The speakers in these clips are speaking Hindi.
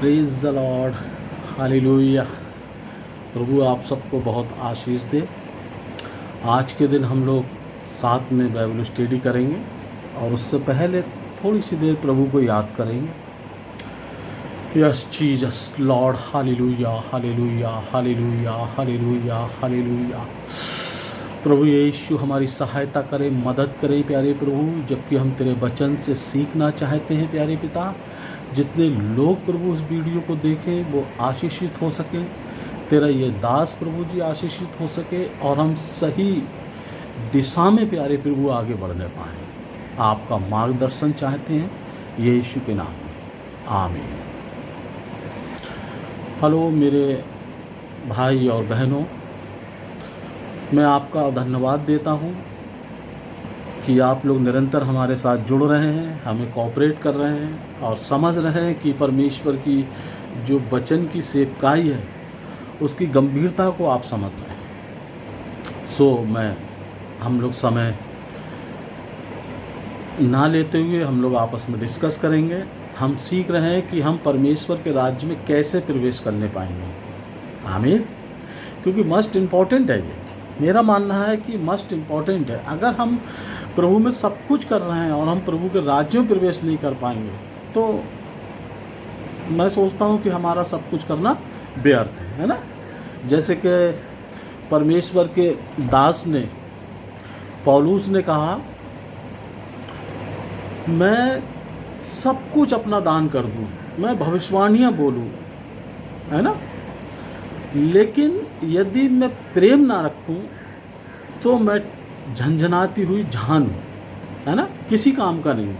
Praise the lord, hallelujah. प्रभु आप सबको बहुत आशीष दे। आज के दिन हम लोग साथ में बाइबल स्टडी करेंगे और उससे पहले थोड़ी सी देर प्रभु को याद करेंगे। Yes Jesus lord, hallelujah hallelujah hallelujah hallelujah hallelujah. प्रभु यीशु हमारी सहायता करे, मदद करे प्यारे प्रभु, जबकि हम तेरे वचन से सीखना चाहते हैं प्यारे पिता। जितने लोग प्रभु उस वीडियो को देखें वो आशीषित हो सके, तेरा ये दास प्रभु जी आशीषित हो सके और हम सही दिशा में प्यारे प्रभु आगे बढ़ने पाएँ। आपका मार्गदर्शन चाहते हैं यीशु के नाम में, आमीन। हेलो मेरे भाई और बहनों, मैं आपका धन्यवाद देता हूँ कि आप लोग निरंतर हमारे साथ जुड़ रहे हैं, हमें कोऑपरेट कर रहे हैं और समझ रहे हैं कि परमेश्वर की जो वचन की सेवकाई है उसकी गंभीरता को आप समझ रहे हैं। हम लोग समय ना लेते हुए हम लोग आपस में डिस्कस करेंगे। हम सीख रहे हैं कि हम परमेश्वर के राज्य में कैसे प्रवेश करने पाएंगे, आमीन। क्योंकि मस्ट इम्पॉर्टेंट है, ये मेरा मानना है कि मस्ट इम्पॉर्टेंट है। अगर हम प्रभु में सब कुछ कर रहे हैं और हम प्रभु के राज्य में प्रवेश नहीं कर पाएंगे तो मैं सोचता हूँ कि हमारा सब कुछ करना व्यर्थ है ना। जैसे कि परमेश्वर के दास ने, पौलुस ने कहा, मैं सब कुछ अपना दान कर दूँ, मैं भविष्यवाणियाँ बोलूँ, है ना, लेकिन यदि मैं प्रेम ना रखूं तो मैं झंझनाती हुई झान हूँ, है ना, किसी काम का नहीं हूँ।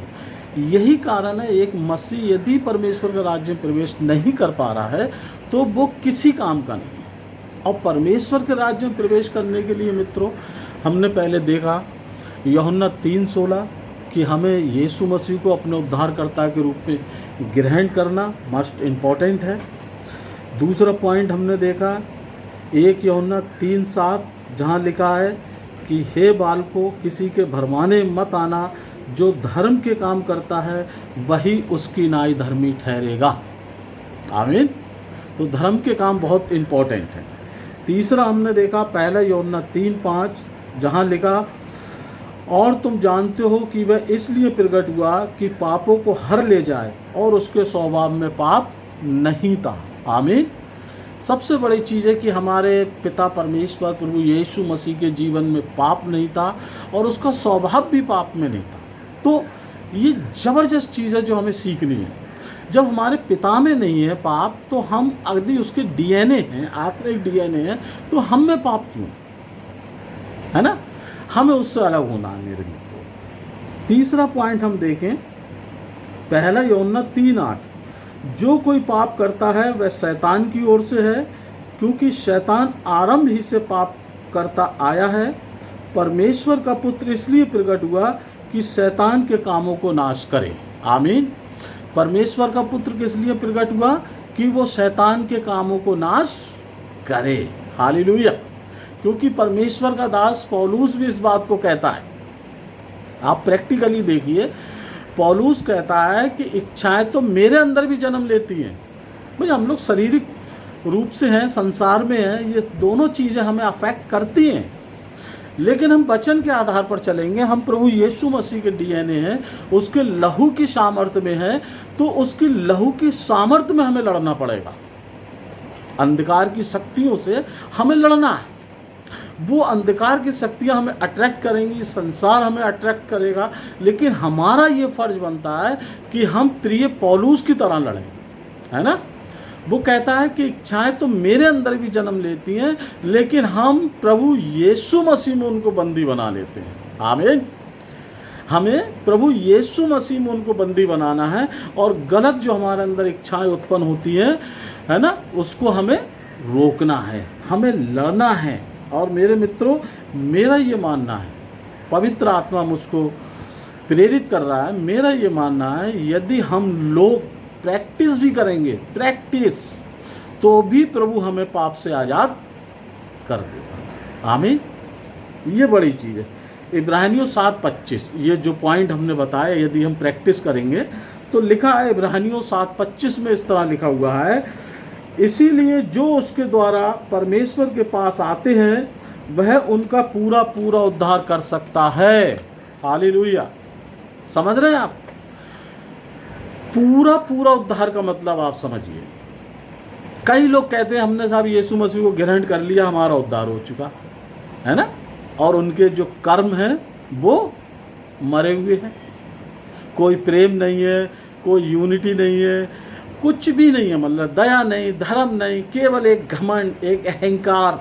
यही कारण है एक मसीह यदि परमेश्वर के राज्य में प्रवेश नहीं कर पा रहा है तो वो किसी काम का नहीं है। और परमेश्वर के राज्य में प्रवेश करने के लिए मित्रों, हमने पहले देखा यूहन्ना 3:16 कि हमें यीशु मसीह को अपने उद्धारकर्ता के रूप में ग्रहण करना मस्ट इम्पॉर्टेंट है। दूसरा पॉइंट हमने देखा 1 यूहन्ना 3:7 जहाँ लिखा है कि हे बालकों, किसी के भरमाने मत आना, जो धर्म के काम करता है वही उसकी नाई धर्मी ठहरेगा, आमीन। तो धर्म के काम बहुत इम्पोर्टेंट है। तीसरा हमने देखा 1 यूहन्ना 3:5 जहाँ लिखा, और तुम जानते हो कि वह इसलिए प्रकट हुआ कि पापों को हर ले जाए और उसके स्वभाव में पाप नहीं था, आमीन। सबसे बड़ी चीज़ है कि हमारे पिता परमेश्वर प्रभु यीशु मसीह के जीवन में पाप नहीं था और उसका स्वभाव भी पाप में नहीं था। तो ये ज़बरदस्त चीज़ है जो हमें सीखनी है। जब हमारे पिता में नहीं है पाप तो हम यदि उसके डीएनए हैं, आत्मिक डीएनए है, तो हम में पाप क्यों, है ना। हमें उससे अलग होना है मेरे मित्रों। तीसरा पॉइंट हम देखें 1 यूहन्ना 3:8, जो कोई पाप करता है वह शैतान की ओर से है, क्योंकि शैतान आरंभ ही से पाप करता आया है। परमेश्वर का पुत्र इसलिए प्रकट हुआ कि शैतान के कामों को नाश करे, आमीन। परमेश्वर का पुत्र किस लिए प्रकट हुआ? कि वो शैतान के कामों को नाश करे, हालेलुया। क्योंकि परमेश्वर का दास पौलुस भी इस बात को कहता है। आप प्रैक्टिकली देखिए, पौलुस कहता है कि इच्छाएं तो मेरे अंदर भी जन्म लेती हैं। भाई हम लोग शारीरिक रूप से हैं, संसार में हैं, ये दोनों चीज़ें हमें अफेक्ट करती हैं, लेकिन हम वचन के आधार पर चलेंगे। हम प्रभु यीशु मसीह के डीएनए हैं, उसके लहू की सामर्थ्य में है, तो उसकी लहू की सामर्थ्य में हमें लड़ना पड़ेगा। अंधकार की शक्तियों से हमें लड़ना है। वो अंधकार की शक्तियाँ हमें अट्रैक्ट करेंगी, संसार हमें अट्रैक्ट करेगा, लेकिन हमारा ये फर्ज बनता है कि हम प्रिय पौलुस की तरह लड़ें, है ना। वो कहता है कि इच्छाएं तो मेरे अंदर भी जन्म लेती हैं, लेकिन हम प्रभु यीशु मसीह में उनको बंदी बना लेते हैं, आमीन। हमें प्रभु यीशु मसीह में उनको बंदी बनाना है और गलत जो हमारे अंदर इच्छाएं उत्पन्न होती हैं, है ना, उसको हमें रोकना है, हमें लड़ना है। और मेरे मित्रों, मेरा ये मानना है, पवित्र आत्मा मुझको प्रेरित कर रहा है, मेरा ये मानना है यदि हम लोग प्रैक्टिस भी करेंगे, प्रैक्टिस, तो भी प्रभु हमें पाप से आज़ाद कर देगा, आमीन। ये बड़ी चीज़ है। इब्रानियों 7:25 ये जो पॉइंट हमने बताया, यदि हम प्रैक्टिस करेंगे तो लिखा है इब्रानियों 7:25 में इस तरह लिखा हुआ है, इसीलिए जो उसके द्वारा परमेश्वर के पास आते हैं वह उनका पूरा पूरा उद्धार कर सकता है। हालेलुया। समझ रहे हैं आप? पूरा पूरा उद्धार का मतलब आप समझिए। कई लोग कहते हैं हमने साहब यीशु मसीह को ग्रहण कर लिया, हमारा उद्धार हो चुका है ना, और उनके जो कर्म हैं वो मरे हुए हैं। कोई प्रेम नहीं है, कोई यूनिटी नहीं है, कुछ भी नहीं है, मतलब दया नहीं, धर्म नहीं, केवल एक घमंड, एक अहंकार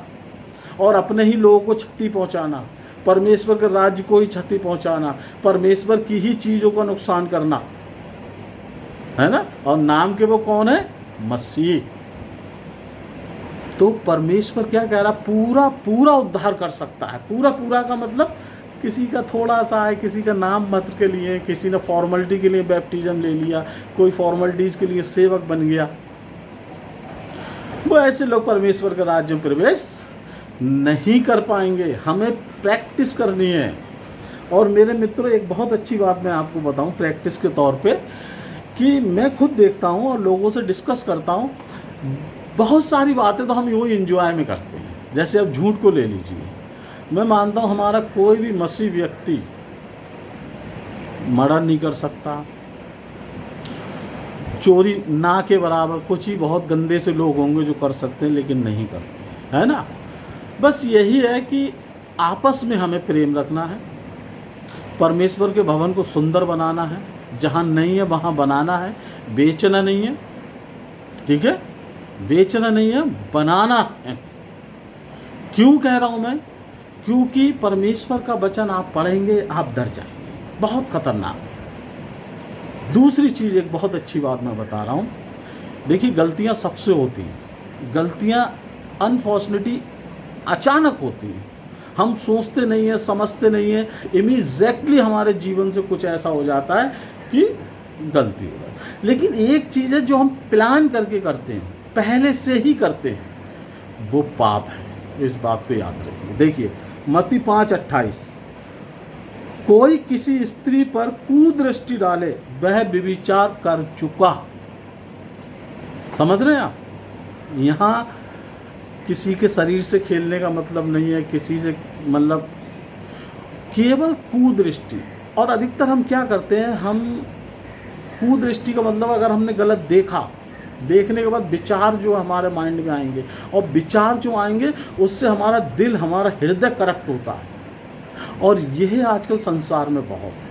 और अपने ही लोगों को क्षति पहुंचाना, परमेश्वर के राज्य को ही क्षति पहुंचाना, परमेश्वर की ही चीज़ों का नुकसान करना, है ना। और नाम के वो कौन है? मसीह। तो परमेश्वर क्या कह रहा? पूरा पूरा उद्धार कर सकता है। पूरा पूरा का मतलब किसी का थोड़ा सा है, किसी का नाम मात्र के लिए, किसी ने फॉर्मेलिटी के लिए बैप्टिज्म ले लिया, कोई फॉर्मेलिटीज़ के लिए सेवक बन गया, वो ऐसे लोग परमेश्वर के राज्य में प्रवेश नहीं कर पाएंगे। हमें प्रैक्टिस करनी है। और मेरे मित्रों, एक बहुत अच्छी बात मैं आपको बताऊं प्रैक्टिस के तौर पे, कि मैं खुद देखता हूं और लोगों से डिस्कस करता हूं, बहुत सारी बातें तो हम यूँ ही इंजॉय में करते हैं। जैसे अब झूठ को ले लीजिए, मैं मानता हूँ हमारा कोई भी मसीह व्यक्ति मर्डर नहीं कर सकता, चोरी ना के बराबर, कुछ ही बहुत गंदे से लोग होंगे जो कर सकते हैं लेकिन नहीं करते, है ना। बस यही है कि आपस में हमें प्रेम रखना है, परमेश्वर के भवन को सुंदर बनाना है, जहाँ नहीं है वहाँ बनाना है, बेचना नहीं है, ठीक है, बेचना नहीं है, बनाना है। क्यों कह रहा हूँ मैं? क्योंकि परमेश्वर का वचन आप पढ़ेंगे, आप डर जाएंगे, बहुत खतरनाक है। दूसरी चीज़, एक बहुत अच्छी बात मैं बता रहा हूँ, देखिए गलतियाँ सबसे होती हैं, गलतियाँ अनफॉर्चुनेटली अचानक होती हैं, हम सोचते नहीं हैं, समझते नहीं हैं, इमीडिएटली हमारे जीवन से कुछ ऐसा हो जाता है कि गलती हो रहा है। लेकिन एक चीज़ है जो हम प्लान करके करते हैं, पहले से ही करते हैं, वो पाप है। इस बात को याद रखिए। देखिए मत्ती 5:28, कोई किसी स्त्री पर कुदृष्टि डाले वह व्यभिचार कर चुका। समझ रहे हैं आप? यहाँ किसी के शरीर से खेलने का मतलब नहीं है, किसी से मतलब केवल कुदृष्टि। और अधिकतर हम क्या करते हैं, हम कुदृष्टि का मतलब अगर हमने गलत देखा, देखने के बाद विचार जो हमारे माइंड में आएंगे, और विचार जो आएंगे उससे हमारा दिल, हमारा हृदय करप्ट होता है। और यह आजकल संसार में बहुत है।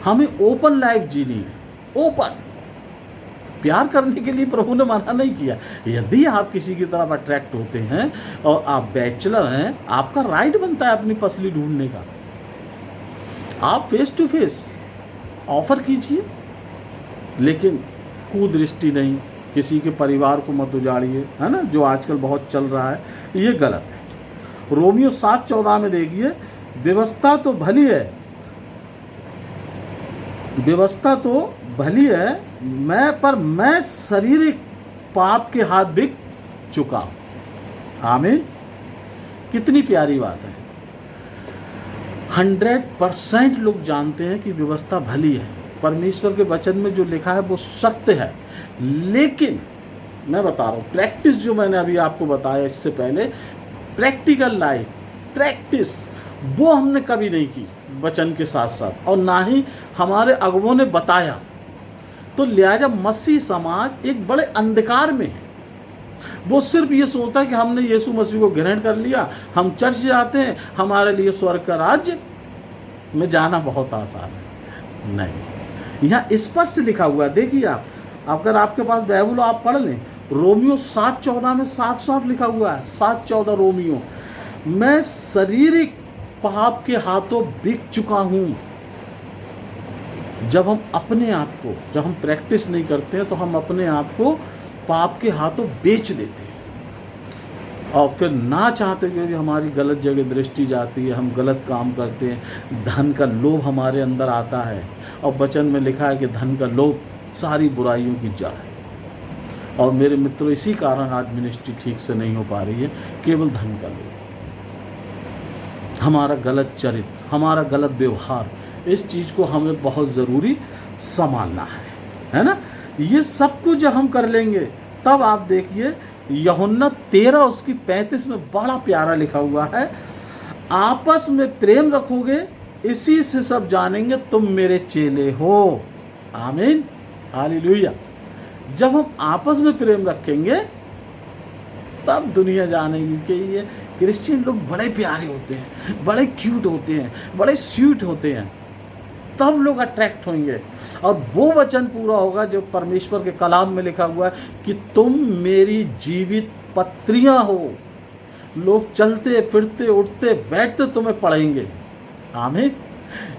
हमें ओपन लाइफ जीनी है, ओपन। प्यार करने के लिए प्रभु ने मना नहीं किया। यदि आप किसी की तरफ अट्रैक्ट होते हैं और आप बैचलर हैं, आपका राइट बनता है अपनी पसली ढूंढने का। आप फेस टू फेस ऑफर कीजिए, लेकिन कुदृष्टि नहीं, किसी के परिवार को मत उजाड़िए, है ना, जो आजकल बहुत चल रहा है, ये गलत है। रोमियो 7:14 में देखिए, व्यवस्था तो भली है, व्यवस्था तो भली है, मैं शारीरिक पाप के हाथ बिक चुका। आमीन। कितनी प्यारी बात है। 100% लोग जानते हैं कि व्यवस्था भली है, परमेश्वर के वचन में जो लिखा है वो सत्य है। लेकिन मैं बता रहा हूँ, प्रैक्टिस जो मैंने अभी आपको बताया इससे पहले, प्रैक्टिकल लाइफ प्रैक्टिस, वो हमने कभी नहीं की वचन के साथ साथ, और ना ही हमारे अगुवों ने बताया। तो लिहाजा मसीह समाज एक बड़े अंधकार में है। वो सिर्फ ये सोचता है कि हमने यीशु मसीह को ग्रहण कर लिया, हम चर्च जाते हैं, हमारे लिए स्वर्ग का राज्य में जाना बहुत आसान है। नहीं, यहाँ स्पष्ट लिखा हुआ है। देखिए आप, अगर आपके पास बाइबल हो आप पढ़ लें, रोमियो 7:14 में साफ साफ लिखा हुआ है, 7:14 रोमियो, मैं शारीरिक पाप के हाथों बिक चुका हूँ। जब हम अपने आप को, जब हम प्रैक्टिस नहीं करते हैं तो हम अपने आप को पाप के हाथों बेच देते हैं, और फिर ना चाहते हुए भी हमारी गलत जगह दृष्टि जाती है, हम गलत काम करते हैं, धन का लोभ हमारे अंदर आता है, और वचन में लिखा है कि धन का लोभ सारी बुराइयों की जड़ है। और मेरे मित्रों, इसी कारण आज मिनिस्ट्री ठीक से नहीं हो पा रही है, केवल धन का लोभ, हमारा गलत चरित्र, हमारा गलत व्यवहार, इस चीज़ को हमें बहुत ज़रूरी संभालना है। है ना। ये सब कुछ जब हम कर लेंगे तब आप देखिए यूहन्ना 13 उसकी 35 में बड़ा प्यारा लिखा हुआ है, आपस में प्रेम रखोगे इसी से सब जानेंगे तुम मेरे चेले हो। आमीन, हालेलुया। जब हम आपस में प्रेम रखेंगे तब दुनिया जानेगी कि ये क्रिश्चियन लोग बड़े प्यारे होते हैं, बड़े क्यूट होते हैं, बड़े स्वीट होते हैं। तब लोग अट्रैक्ट होंगे और वो वचन पूरा होगा जो परमेश्वर के कलाम में लिखा हुआ है कि तुम मेरी जीवित पत्रियां हो। लोग चलते फिरते उठते बैठते तुम्हें पढ़ेंगे। आमीन।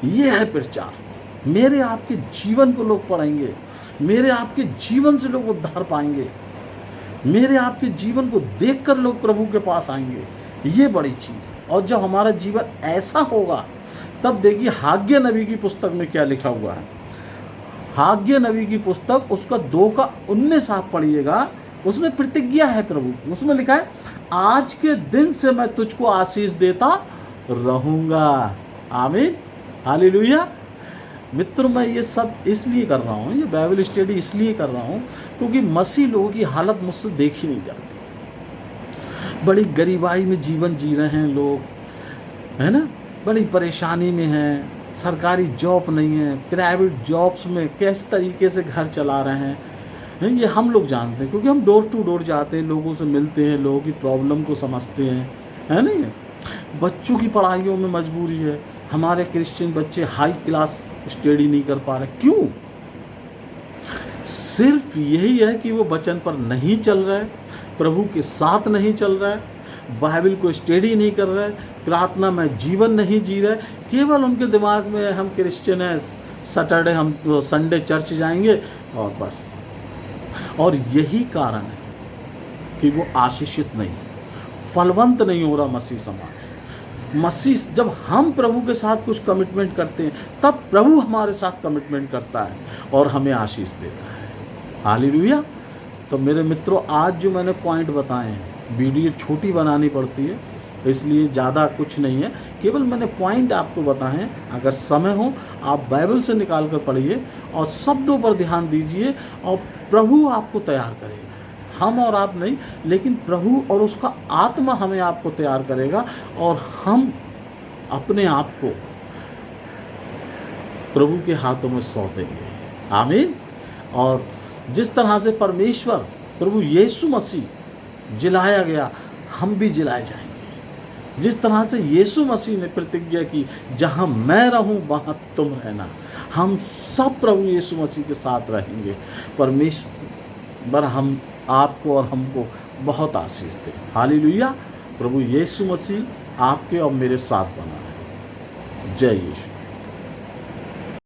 ये है प्रचार। मेरे आपके जीवन को लोग पढ़ेंगे, मेरे आपके जीवन से लोग उद्धार पाएंगे, मेरे आपके जीवन को देखकर लोग प्रभु के पास आएंगे। ये बड़ी चीज़। और जब हमारा जीवन ऐसा होगा तब देखिए हाग्य नबी की पुस्तक में क्या लिखा हुआ है। हाग्य नबी की पुस्तक उसका 2:19 आप पढ़िएगा, उसमें प्रतिज्ञा है प्रभु, उसमें लिखा है आज के दिन से मैं तुझको आशीष देता रहूँगा। आमीन, हालेलुया। मित्र, मैं ये सब इसलिए कर रहा हूँ, ये बाइबल स्टडी इसलिए कर रहा हूँ क्योंकि मसीह लोगों की हालत मुझसे देखी नहीं जाती। बड़ी गरीबाई में जीवन जी रहे हैं लोग, है ना, बड़ी परेशानी में हैं, सरकारी जॉब नहीं है, प्राइवेट जॉब्स में किस तरीके से घर चला रहे हैं, ये हम लोग जानते हैं क्योंकि हम डोर टू डोर जाते हैं, लोगों से मिलते हैं, लोगों की प्रॉब्लम को समझते हैं, है नहीं। बच्चों की पढ़ाइयों में मजबूरी है, हमारे क्रिश्चियन बच्चे हाई क्लास स्टडी नहीं कर पा रहे। क्यों? सिर्फ यही है कि वो वचन पर नहीं चल रहा है, प्रभु के साथ नहीं चल रहा है, बाइबल को स्टडी नहीं कर रहा है, प्रार्थना में जीवन नहीं जी रहा है। केवल उनके दिमाग में हम क्रिश्चियन हैं, सैटरडे हम संडे चर्च जाएंगे और बस। और यही कारण है कि वो आशीषित नहीं, फलवंत नहीं हो रहा मसीह समाज। मसीह, जब हम प्रभु के साथ कुछ कमिटमेंट करते हैं तब प्रभु हमारे साथ कमिटमेंट करता है और हमें आशीष देता है। हालेलुया। तो मेरे मित्रों, आज जो मैंने पॉइंट बताए हैं, वीडियो छोटी बनानी पड़ती है इसलिए ज़्यादा कुछ नहीं है, केवल मैंने पॉइंट आपको बताए हैं। अगर समय हो आप बाइबल से निकाल कर पढ़िए और शब्दों पर ध्यान दीजिए और प्रभु आपको तैयार करेगा। हम और आप नहीं, लेकिन प्रभु और उसका आत्मा हमें आपको तैयार करेगा और हम अपने आप को प्रभु के हाथों में सौंपेंगे। आमीन। और जिस तरह से परमेश्वर प्रभु यीशु मसीह जिलाया गया, हम भी जिलाए जाएंगे। जिस तरह से यीशु मसीह ने प्रतिज्ञा की, जहाँ मैं रहूँ वहाँ तुम रहना, हम सब प्रभु यीशु मसीह के साथ रहेंगे। परमेश्वर हम आपको और हमको बहुत आशीष दे। हालेलुया। प्रभु यीशु मसीह आपके और मेरे साथ बना रहे। जय यीशु।